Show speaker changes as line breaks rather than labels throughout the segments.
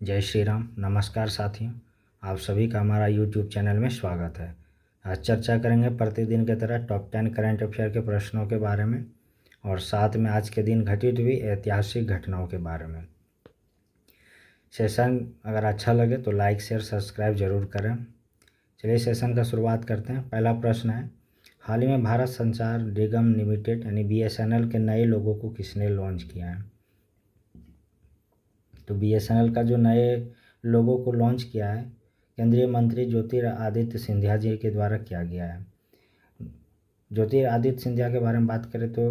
जय श्री राम। नमस्कार साथियों, आप सभी का हमारा YouTube चैनल में स्वागत है। आज चर्चा करेंगे प्रतिदिन की तरह टॉप 10 करंट अफेयर के प्रश्नों के बारे में और साथ में आज के दिन घटित हुई ऐतिहासिक घटनाओं के बारे में। सेशन अगर अच्छा लगे तो लाइक शेयर सब्सक्राइब जरूर करें। चलिए सेशन का शुरुआत करते हैं। पहला प्रश्न है, हाल ही में भारत संचार निगम लिमिटेड यानी BSNL के नए लोगों को किसने लॉन्च किया है? तो BSNL का जो नए लोगों को लॉन्च किया है केंद्रीय मंत्री ज्योतिरादित्य सिंधिया जी के द्वारा किया गया है। ज्योतिरादित्य सिंधिया के बारे में बात करें तो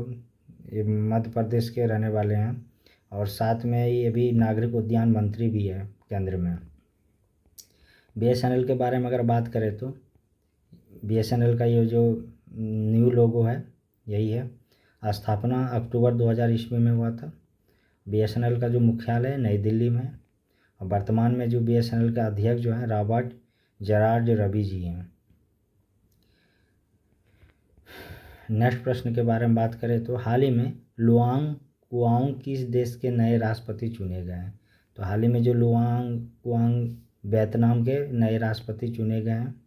ये मध्य प्रदेश के रहने वाले हैं और साथ में ये भी नागरिक उद्यान मंत्री भी है केंद्र में। BSNL के बारे में अगर बात करें तो BSNL का ये जो न्यू लोगो है यही है। स्थापना अक्टूबर 2000 ईस्वी में हुआ था। BSNL का जो मुख्यालय नई दिल्ली में है और वर्तमान में जो BSNL का अध्यक्ष जो है रॉबर्ट जेरार्ड रवि जी हैं। नेक्स्ट प्रश्न के बारे में बात करें तो हाल ही में लुआंग कुआंग किस देश के नए राष्ट्रपति चुने गए हैं? तो हाल ही में जो लुआंग कुआंग वियतनाम के नए राष्ट्रपति चुने गए हैं।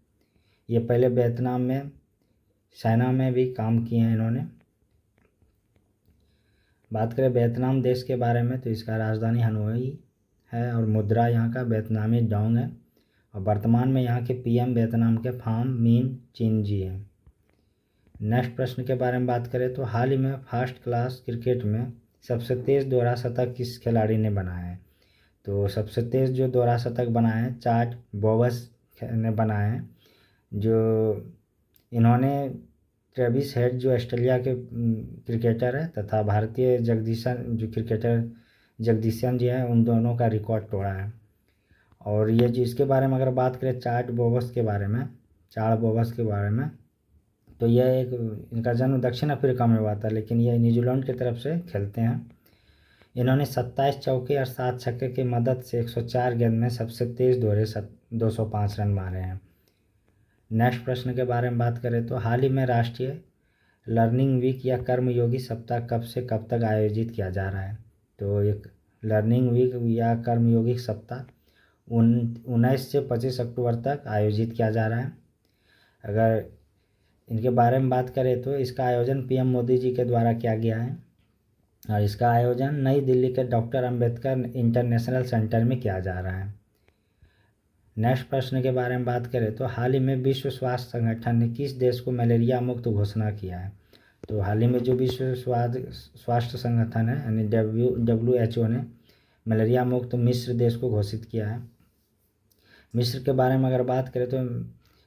ये पहले वियतनाम में सेना में भी काम किए हैं इन्होंने। बात करें वियतनाम देश के बारे में तो इसका राजधानी हनोई है और मुद्रा यहाँ का वियतनामी डोंग है और वर्तमान में यहाँ के PM वियतनाम के फाम मीन चिन जी हैं। नेक्स्ट प्रश्न के बारे में बात करें तो हाल ही में फर्स्ट क्लास क्रिकेट में सबसे तेज़ दोहरा शतक किस खिलाड़ी ने बनाया है? तो सबसे तेज़ जो दोहरा शतक बनाए हैं चार्ल्स बोवस ने बनाए हैं। जो इन्होंने ट्रेविस हेड जो ऑस्ट्रेलिया के क्रिकेटर है तथा भारतीय जगदीशन जी हैं उन दोनों का रिकॉर्ड तोड़ा है। और ये जो इसके बारे में अगर बात करें चार्ल्स बोवस के बारे में तो यह एक इनका जन्म दक्षिण अफ्रीका में हुआ था लेकिन यह न्यूजीलैंड की तरफ से खेलते हैं। इन्होंने 27 चौके और 7 छक्के की मदद से 104 गेंद में सबसे तेज़ दोहरे 205 रन मारे हैं। नेक्स्ट प्रश्न के बारे में बात करें तो हाल ही में राष्ट्रीय लर्निंग वीक या कर्मयोगी सप्ताह कब से कब तक आयोजित किया जा रहा है? तो एक लर्निंग वीक या कर्मयोगी सप्ताह 19 से 25 अक्टूबर तक आयोजित किया जा रहा है। अगर इनके बारे में बात करें तो इसका आयोजन PM मोदी जी के द्वारा किया गया है और इसका आयोजन नई दिल्ली के डॉक्टर अंबेडकर इंटरनेशनल सेंटर में किया जा रहा है। नेक्स्ट प्रश्न के बारे में बात करें तो हाल ही में विश्व स्वास्थ्य संगठन ने किस देश को मलेरिया मुक्त घोषणा किया है? तो हाल ही में जो विश्व स्वास्थ्य संगठन है यानी WHO ने मलेरिया मुक्त मिस्र देश को घोषित किया है। मिस्र के बारे में अगर बात करें तो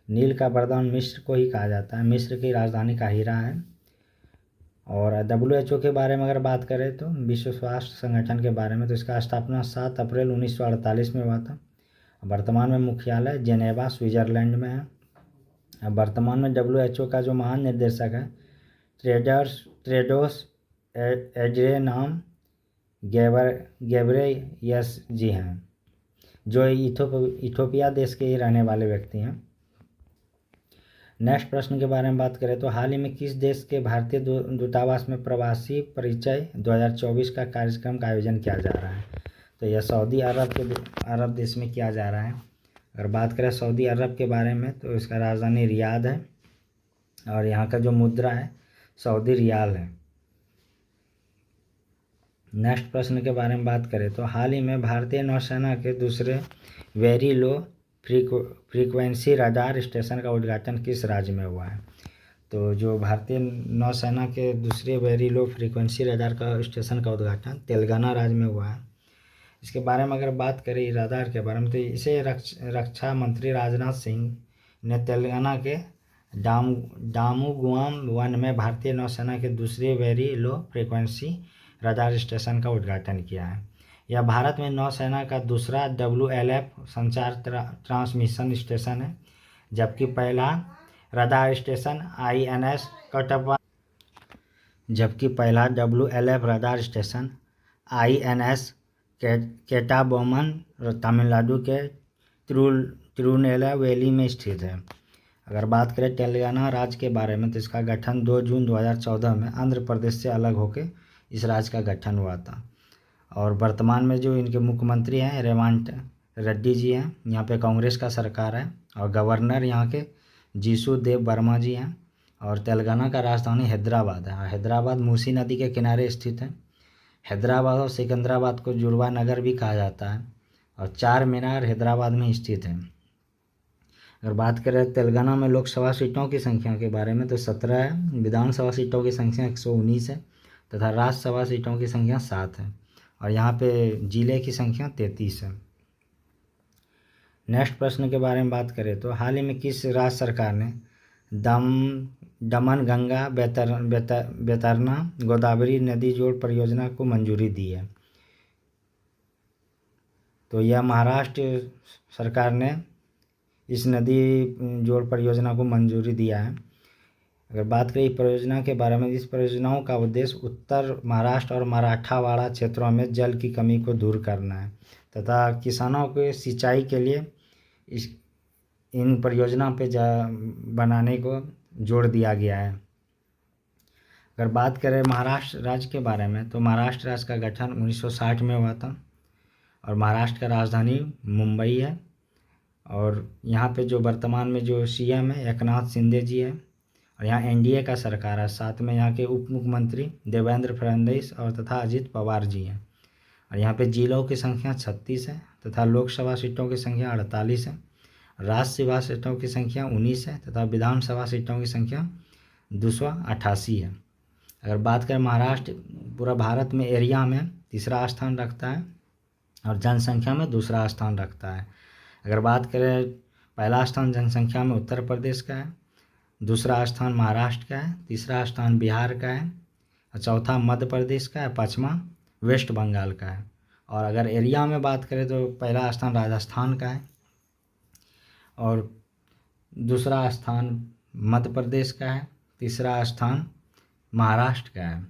नील का वरदान मिस्र को ही कहा जाता है। मिस्र की राजधानी काहिरा है। और WHO के बारे में अगर बात करें तो विश्व स्वास्थ्य संगठन के बारे में तो इसका स्थापना 7 अप्रैल 1948 में हुआ था। वर्तमान में मुख्यालय जेनेवा स्विट्जरलैंड में है। वर्तमान में WHO का जो महानिर्देशक है टेड्रोस एड्रेनाम गेब्रेयेसस जी हैं जो इथोपिया देश के ही रहने वाले व्यक्ति हैं। नेक्स्ट प्रश्न के बारे में बात करें तो हाल ही में किस देश के भारतीय दूतावास में प्रवासी परिचय 2024 का कार्यक्रम का आयोजन किया जा रहा है? तो यह सऊदी अरब देश में किया जा रहा है। अगर बात करें सऊदी अरब के बारे में तो इसका राजधानी रियाद है और यहाँ का जो मुद्रा है सऊदी रियाल है। नेक्स्ट प्रश्न के बारे में बात करें तो हाल ही में भारतीय नौसेना के दूसरे very low frequency radar station का उद्घाटन किस राज्य में हुआ है? तो जो भारतीय नौसेना के दूसरे वेरी लो फ्रीक्वेंसी रडार का स्टेशन का उद्घाटन तेलंगाना राज्य में हुआ है। इसके बारे में अगर बात करें रडार के बारे में तो इसे रक्षा मंत्री राजनाथ सिंह ने तेलंगाना के डामुगुआम वन में भारतीय नौसेना के दूसरे very low frequency radar station का उद्घाटन किया है। यह भारत में नौसेना का दूसरा WLF संचार ट्रांसमिशन स्टेशन है जबकि पहला radar station INS Kattappa WLF radar station INS Kattabomman Tamil Nadu के तिरुनेलवेली में स्थित है। अगर बात करें तेलंगाना राज्य के बारे में तो इसका गठन 2 जून 2014 में आंध्र प्रदेश से अलग होकर इस राज्य का गठन हुआ था। और वर्तमान में जो इनके मुख्यमंत्री हैं रेवंत रेड्डी जी हैं, यहाँ पे कांग्रेस का सरकार है। और गवर्नर यहाँ के जीसू देव वर्मा जी हैं। और तेलंगाना का राजधानी हैदराबाद है। हैदराबाद मूसी नदी के किनारे स्थित है। हैदराबाद और सिकंदराबाद को जुड़वा नगर भी कहा जाता है। और चार मीनार हैदराबाद में स्थित है। अगर बात करें तेलंगाना में लोकसभा सीटों की संख्या के बारे में तो 17 है। विधानसभा सीटों की संख्या 119 है तथा राज्यसभा सीटों की संख्या 7 है। और यहाँ पे जिले की संख्या 33 है। नेक्स्ट प्रश्न के बारे में बात करें तो हाल ही में किस राज्य सरकार ने दमन गंगा बेतरना गोदावरी नदी जोड़ परियोजना को मंजूरी दी है? तो यह महाराष्ट्र सरकार ने इस नदी जोड़ परियोजना को मंजूरी दिया है। अगर बात करें परियोजना के बारे में, इस परियोजनाओं का उद्देश्य उत्तर महाराष्ट्र और मराठवाड़ा क्षेत्रों में जल की कमी को दूर करना है तथा किसानों के सिंचाई के लिए इन परियोजना पे बनाने को जोड़ दिया गया है। अगर बात करें महाराष्ट्र राज्य के बारे में तो महाराष्ट्र राज्य का गठन 1960 में हुआ था और महाराष्ट्र का राजधानी मुंबई है। और यहाँ पे जो वर्तमान में जो सीएम है एकनाथ शिंदे जी है। और यहाँ एनडीए का सरकार है। साथ में यहाँ के उप मुख्यमंत्री देवेंद्र फडणवीस और तथा अजित पवार जी हैं। और यहाँ पे जिलों की संख्या 36 है तथा लोकसभा सीटों की संख्या 48 है। राज्यसभा सीटों की संख्या 19 है तथा विधानसभा सीटों की संख्या 288 है। अगर बात करें महाराष्ट्र पूरा भारत में एरिया में तीसरा स्थान रखता है और जनसंख्या में दूसरा स्थान रखता है। अगर बात करें पहला स्थान जनसंख्या में उत्तर प्रदेश का है, दूसरा स्थान महाराष्ट्र का है, तीसरा स्थान बिहार का है, चौथा मध्य प्रदेश का है, पाँचवा वेस्ट बंगाल का है। और अगर एरिया में बात करें तो पहला स्थान राजस्थान का है और दूसरा स्थान मध्य प्रदेश का है, तीसरा स्थान महाराष्ट्र का है।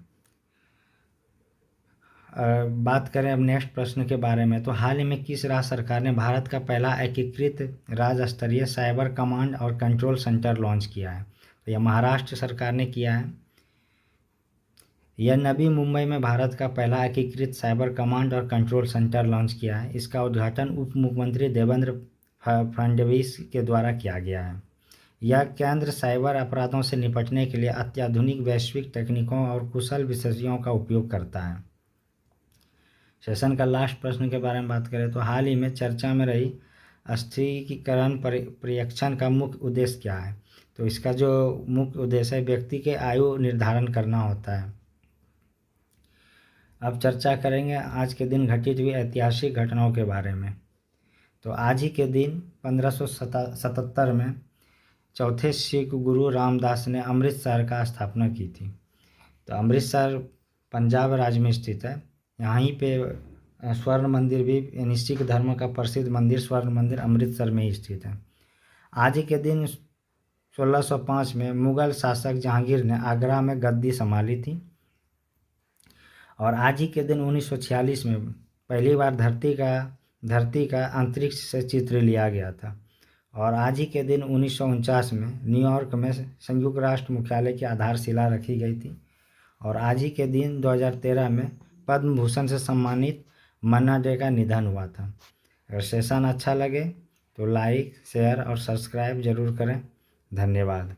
बात करें अब नेक्स्ट प्रश्न के बारे में तो हाल ही में किस राज्य सरकार ने भारत का पहला एकीकृत राज्य स्तरीय साइबर कमांड और कंट्रोल सेंटर लॉन्च किया है? तो यह महाराष्ट्र सरकार ने किया है। यह नवी मुंबई में भारत का पहला एकीकृत साइबर कमांड और कंट्रोल सेंटर लॉन्च किया है। इसका उद्घाटन उप मुख्यमंत्री देवेंद्र फडणवीस के द्वारा किया गया है। यह केंद्र साइबर अपराधों से निपटने के लिए अत्याधुनिक वैश्विक तकनीकों और कुशल विशेषज्ञों का उपयोग करता है। सेशन का लास्ट प्रश्न के बारे में बात करें तो हाल ही में चर्चा में रही अस्थिरीकरण परीक्षण का मुख्य उद्देश्य क्या है? तो इसका जो मुख्य उद्देश्य है व्यक्ति के आयु निर्धारण करना होता है। अब चर्चा करेंगे आज के दिन घटित हुई ऐतिहासिक घटनाओं के बारे में। तो आज ही के दिन 1577 में चौथे सिख गुरु रामदास ने अमृतसर का स्थापना की थी। तो अमृतसर पंजाब राज्य में स्थित है। यहाँ ही पे स्वर्ण मंदिर भी यानी सिख धर्म का प्रसिद्ध मंदिर स्वर्ण मंदिर अमृतसर में ही स्थित है। आज ही के दिन 1605 में मुगल शासक जहांगीर ने आगरा में गद्दी संभाली थी। और आज ही के दिन 1946 में पहली बार धरती का अंतरिक्ष से चित्र लिया गया था। और आज ही के दिन 1949 में न्यूयॉर्क में संयुक्त राष्ट्र मुख्यालय की आधारशिला रखी गई थी। और आज ही के दिन 2013 में पद्म भूषण से सम्मानित मन्ना डे का निधन हुआ था। अगर सेशन अच्छा लगे तो लाइक शेयर और सब्सक्राइब जरूर करें। धन्यवाद।